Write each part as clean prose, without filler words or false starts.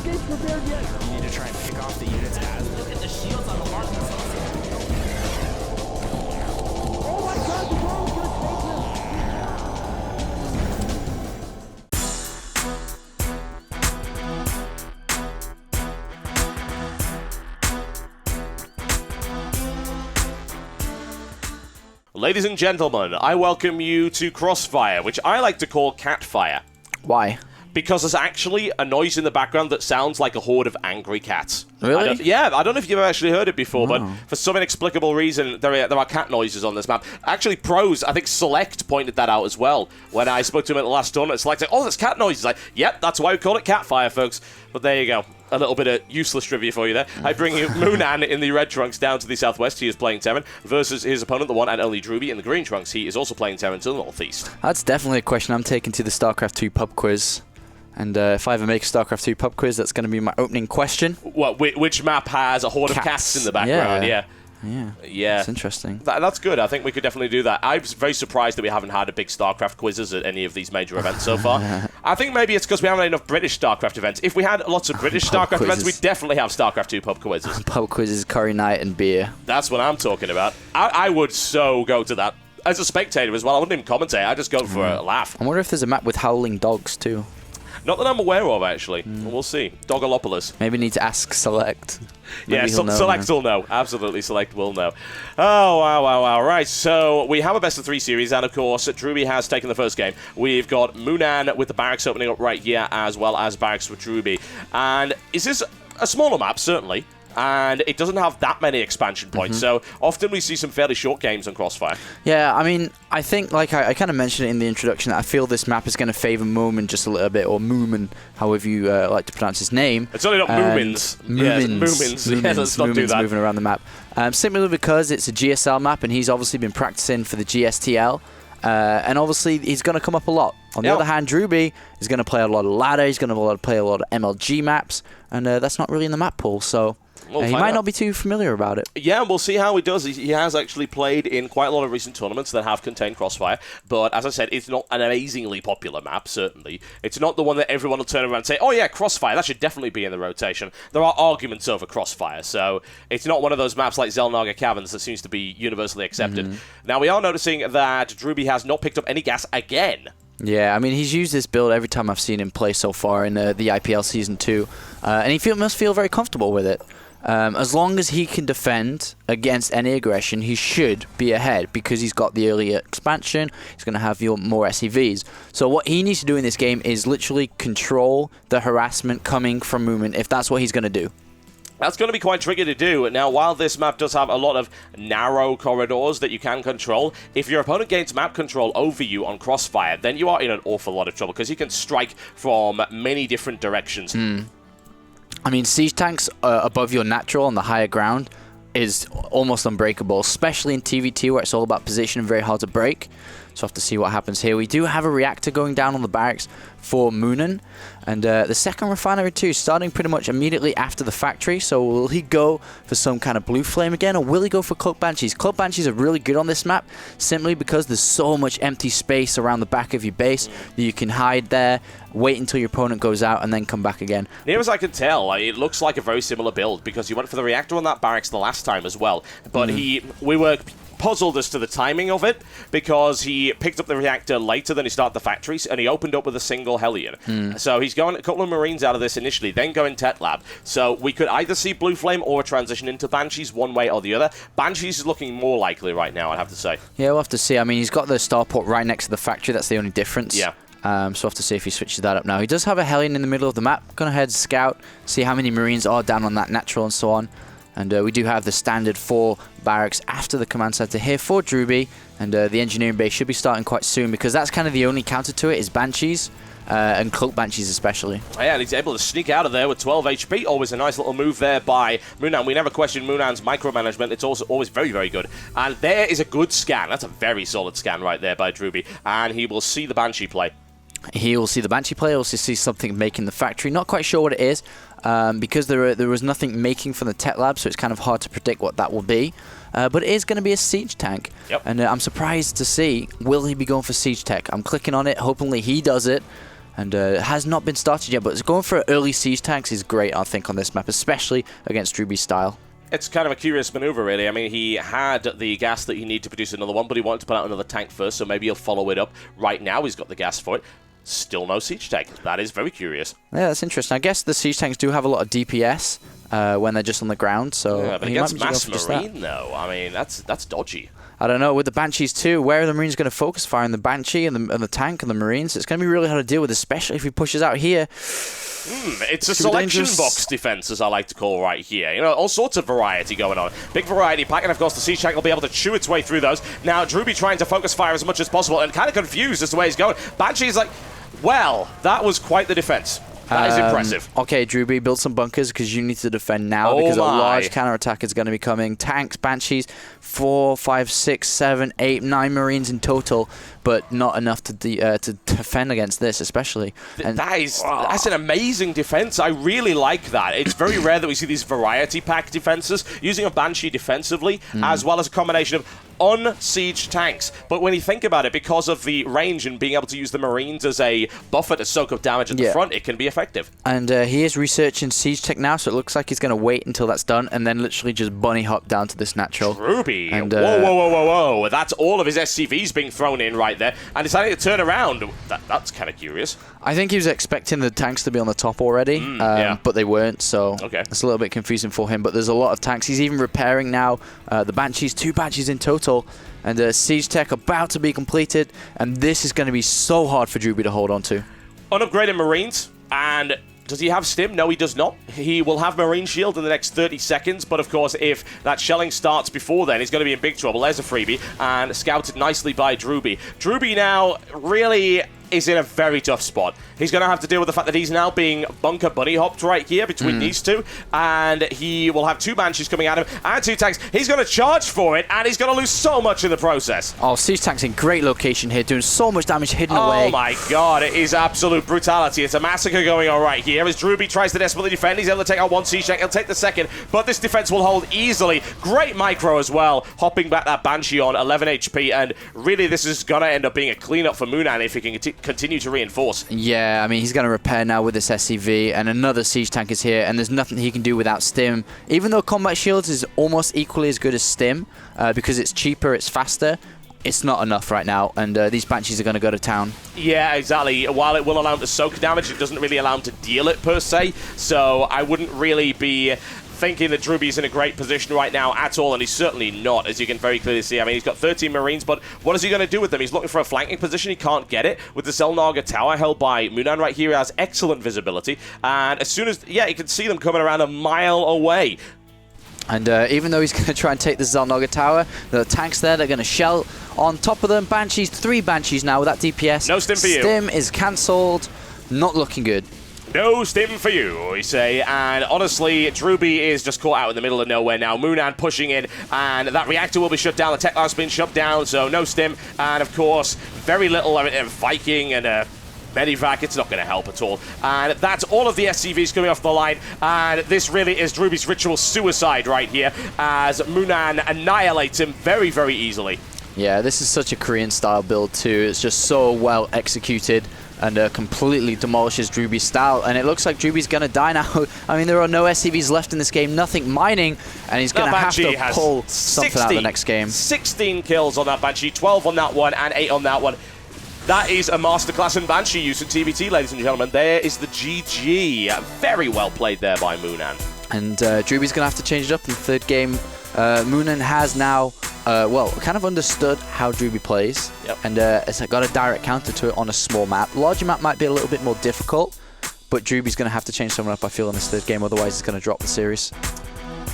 You need to try and pick off the units as... Look at the shields on the mark. Oh my god, the ball's gonna Ladies and gentlemen, I welcome you to Crossfire, which I like to call Catfire. Why? Because there's actually a noise in the background that sounds like a horde of angry cats. Really? I don't know if you've actually heard it before, but for some inexplicable reason, there are cat noises on this map. Actually, pros, I think Select pointed that out as well. When I spoke to him at the last tournament, Select said, oh, there's cat noises. Like, yep, that's why we call it Catfire, folks. But there you go. A little bit of useless trivia for you there. I bring you mOoNan in the red trunks down to the southwest. He is playing Terran versus his opponent, the one and only Drewbie, in the green trunks. He is also playing Terran to the northeast. That's definitely a question I'm taking to the StarCraft 2 pub quiz. And if I ever make a StarCraft 2 pub quiz, that's going to be my opening question. What? Which map has a horde of cats in the background? Yeah. That's interesting. That's good. I think we could definitely do that. I'm very surprised that we haven't had a big StarCraft quizzes at any of these major events so far. I think maybe it's because we haven't had enough British StarCraft events. If we had lots of British StarCraft events, we'd definitely have StarCraft 2 pub quizzes. Pub quizzes, curry night, and beer. That's what I'm talking about. I would so go to that. As a spectator as well, I wouldn't even commentate. I'd just go for a laugh. I wonder if there's a map with howling dogs, too. Not that I'm aware of, actually. We'll see. Dogalopolis. Maybe need to ask Select. Yeah, Select will know. Absolutely, Select will know. Oh, wow. Right, so we have a best-of-3 series, and of course, Drewbie has taken the first game. We've got mOoNan with the barracks opening up right here, as well as barracks with Drewbie. And is this a smaller map? Certainly. And it doesn't have that many expansion points, so often we see some fairly short games on Crossfire. Yeah, I mean, I think, like I kind of mentioned it in the introduction, that I feel this map is going to favour mOoNan just a little bit, or mOoNan, however you like to pronounce his name. It's only not mOoMans. mOoMans. Yeah, let's not do that. Moving around the map. Simply because it's a GSL map, and he's obviously been practicing for the GSTL. And obviously, he's going to come up a lot. On the other hand, Drewbie is going to play a lot of ladder, he's going to play a lot of MLG maps, and that's not really in the map pool, so... he might not be too familiar about it. Yeah, we'll see how he does. He has actually played in quite a lot of recent tournaments that have contained Crossfire, but as I said, it's not an amazingly popular map, certainly. It's not the one that everyone will turn around and say, oh yeah, Crossfire, that should definitely be in the rotation. There are arguments over Crossfire, so it's not one of those maps like Xel'Naga Caverns that seems to be universally accepted. Now, we are noticing that Drewbie has not picked up any gas again. Yeah, I mean, he's used this build every time I've seen him play so far in the IPL Season 2, and he must feel very comfortable with it. As long as he can defend against any aggression, he should be ahead because he's got the earlier expansion. He's going to have more SEVs. So what he needs to do in this game is literally control the harassment coming from mOoNan, if that's what he's going to do. That's going to be quite tricky to do. Now, while this map does have a lot of narrow corridors that you can control, if your opponent gains map control over you on Crossfire, then you are in an awful lot of trouble because he can strike from many different directions. I mean, siege tanks above your natural on the higher ground is almost unbreakable, especially in TVT where it's all about position and very hard to break. So we'll have to see what happens here. We do have a reactor going down on the barracks for mOoNan, and the second refinery too, starting pretty much immediately after the factory. So will he go for some kind of blue flame again, or will he go for Cloak Banshees? Cloak Banshees are really good on this map, simply because there's so much empty space around the back of your base that you can hide there, wait until your opponent goes out, and then come back again. Near as I can tell, it looks like a very similar build, because he went for the reactor on that barracks the last time as well, but we were puzzled as to the timing of it, because he picked up the reactor later than he started the factories, and he opened up with a single Hellion. So he's going a couple of Marines out of this initially, then going Tet Lab. So we could either see Blue Flame or transition into Banshees one way or the other. Banshees is looking more likely right now, I'd have to say. Yeah, we'll have to see. I mean, he's got the starport right next to the factory. That's the only difference. Yeah. So we'll have to see if he switches that up now. He does have a Hellion in the middle of the map. Gonna head scout, see how many Marines are down on that natural and so on. And we do have the standard 4 barracks after the command center here for Drewbie. And the engineering base should be starting quite soon, because that's kind of the only counter to it is Banshees. And Cloak Banshees especially. Yeah, and he's able to sneak out of there with 12 HP. Always a nice little move there by mOoNan. We never question mOoNan's micromanagement. It's also always very, very good. And there is a good scan. That's a very solid scan right there by Drewbie. And he will see the Banshee play. He will see the Banshee play, also see something making the factory. Not quite sure what it is, because there was nothing making from the Tet Lab, so it's kind of hard to predict what that will be. But it is going to be a siege tank. Yep. And I'm surprised to see, will he be going for siege tech? I'm clicking on it, hopefully he does it. And it has not been started yet, but going for early siege tanks is great, I think, on this map, especially against Drewbie's style. It's kind of a curious maneuver, really. I mean, he had the gas that he needed to produce another one, but he wanted to put out another tank first, so maybe he'll follow it up. Right now, he's got the gas for it. Still no siege tank. That is very curious. Yeah, that's interesting. I guess the siege tanks do have a lot of DPS when they're just on the ground, so... Yeah, but against mass marine, though, I mean, that's dodgy. I don't know, with the Banshees too, where are the Marines going to focus fire? In the Banshee and the tank and the Marines? It's going to be really hard to deal with, especially if he pushes out here. It's a selection box defense, as I like to call right here. You know, all sorts of variety going on. Big variety pack, and of course the siege tank will be able to chew its way through those. Now, Drewbie trying to focus fire as much as possible and kind of confused as to where he's going. Banshee's like, well, that was quite the defense. That is impressive. Okay, Drewbie, build some bunkers because you need to defend now because a large counterattack is going to be coming. Tanks, Banshees, 4, 5, 6, 7, 8, 9 Marines in total, but not enough to defend against this, especially. And that's an amazing defense. I really like that. It's very rare that we see these variety pack defenses using a Banshee defensively, as well as a combination of on-siege tanks. But when you think about it, because of the range and being able to use the Marines as a buffer to soak up damage at the front, it can be effective. And he is researching siege tech now, so it looks like he's going to wait until that's done and then literally just bunny hop down to this natural. Drewbie. And, whoa. That's all of his SCVs being thrown in right there and deciding to turn around. That's kind of curious. I think he was expecting the tanks to be on the top already, but they weren't, so it's a little bit confusing for him. But there's a lot of tanks. He's even repairing now the Banshees, 2 Banshees in total. And siege tech about to be completed, and this is going to be so hard for Drewbie to hold on to. Unupgraded Marines, and does he have stim? No, he does not. He will have Marine Shield in the next 30 seconds, but of course, if that shelling starts before then, he's going to be in big trouble. There's a freebie, and scouted nicely by Drewbie. Drewbie now really is in a very tough spot. He's going to have to deal with the fact that he's now being bunker bunny hopped right here between these two, and he will have 2 Banshees coming at him and 2 tanks. He's going to charge for it, and he's going to lose so much in the process. Oh, siege tank's in great location here, doing so much damage hidden away. Oh my god, it is absolute brutality. It's a massacre going on right here as Drewbie tries to desperately defend. He's able to take out 1 siege tank. He'll take the second, but this defense will hold easily. Great micro as well, hopping back that Banshee on 11 HP, and really this is going to end up being a cleanup for mOoNan if he can continue to reinforce. Yeah, I mean, he's going to repair now with this SCV, and another siege tank is here, and there's nothing he can do without stim. Even though combat shields is almost equally as good as stim, because it's cheaper, it's faster, it's not enough right now, and these Banshees are going to go to town. Yeah, exactly. While it will allow him to soak damage, it doesn't really allow him to deal it per se, so I wouldn't really be thinking that Drewbie's in a great position right now at all, and he's certainly not, as you can very clearly see. I mean, he's got 13 Marines, but what is he going to do with them? He's looking for a flanking position. He can't get it. With the Zelnaga Tower held by mOoNan right here, he has excellent visibility, and as soon as, you can see them coming around a mile away. And even though he's going to try and take the Zelnaga Tower, the tanks there, they're going to shell on top of them. Banshees, 3 Banshees now with that DPS. No stim for you. Stim is cancelled. Not looking good. No stim for you, we say, and honestly, Drewbie is just caught out in the middle of nowhere now. mOoNan pushing in, and that reactor will be shut down. The tech line's been shut down, so no stim, and of course, very little Viking and Medivac. It's not going to help at all. And that's all of the SCVs coming off the line, and this really is Drewbie's ritual suicide right here, as mOoNan annihilates him very, very easily. Yeah, this is such a Korean-style build too. It's just so well executed, and completely demolishes Drewbie's style. And it looks like Drewbie's going to die now. I mean, there are no SCVs left in this game, nothing mining, and he's going to have to pull something out of the next game. 16 kills on that Banshee, 12 on that one, and 8 on that one. That is a masterclass in Banshee use in TVT, ladies and gentlemen. There is the GG. Very well played there by mOoNan. And Drewbie's going to have to change it up in the 3rd game. mOoNan has now kind of understood how Drewbie plays, and it's got a direct counter to it on a small map. Larger map might be a little bit more difficult, but Drewbie's going to have to change something up, I feel, in this 3rd game, otherwise he's going to drop the series.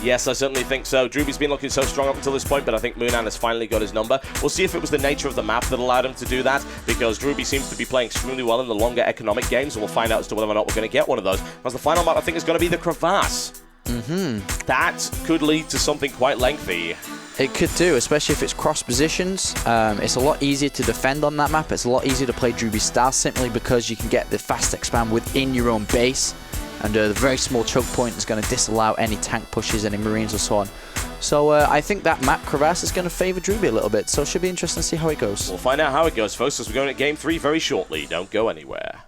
Yes, I certainly think so. Drewbie's been looking so strong up until this point, but I think mOoNan has finally got his number. We'll see if it was the nature of the map that allowed him to do that, because Drewbie seems to be playing extremely well in the longer economic games, and we'll find out as to whether or not we're going to get one of those. Because the final map, I think, is going to be the Crevasse. That could lead to something quite lengthy. It could do, especially if it's cross positions. It's a lot easier to defend on that map. It's a lot easier to play Drewbie's style, simply because you can get the fast expand within your own base, and the very small choke point is going to disallow any tank pushes, any Marines or so on. So I think that map Crevasse is going to favour Drewbie a little bit, so it should be interesting to see how it goes. We'll find out how it goes, folks, as we're going to Game 3 very shortly. Don't go anywhere.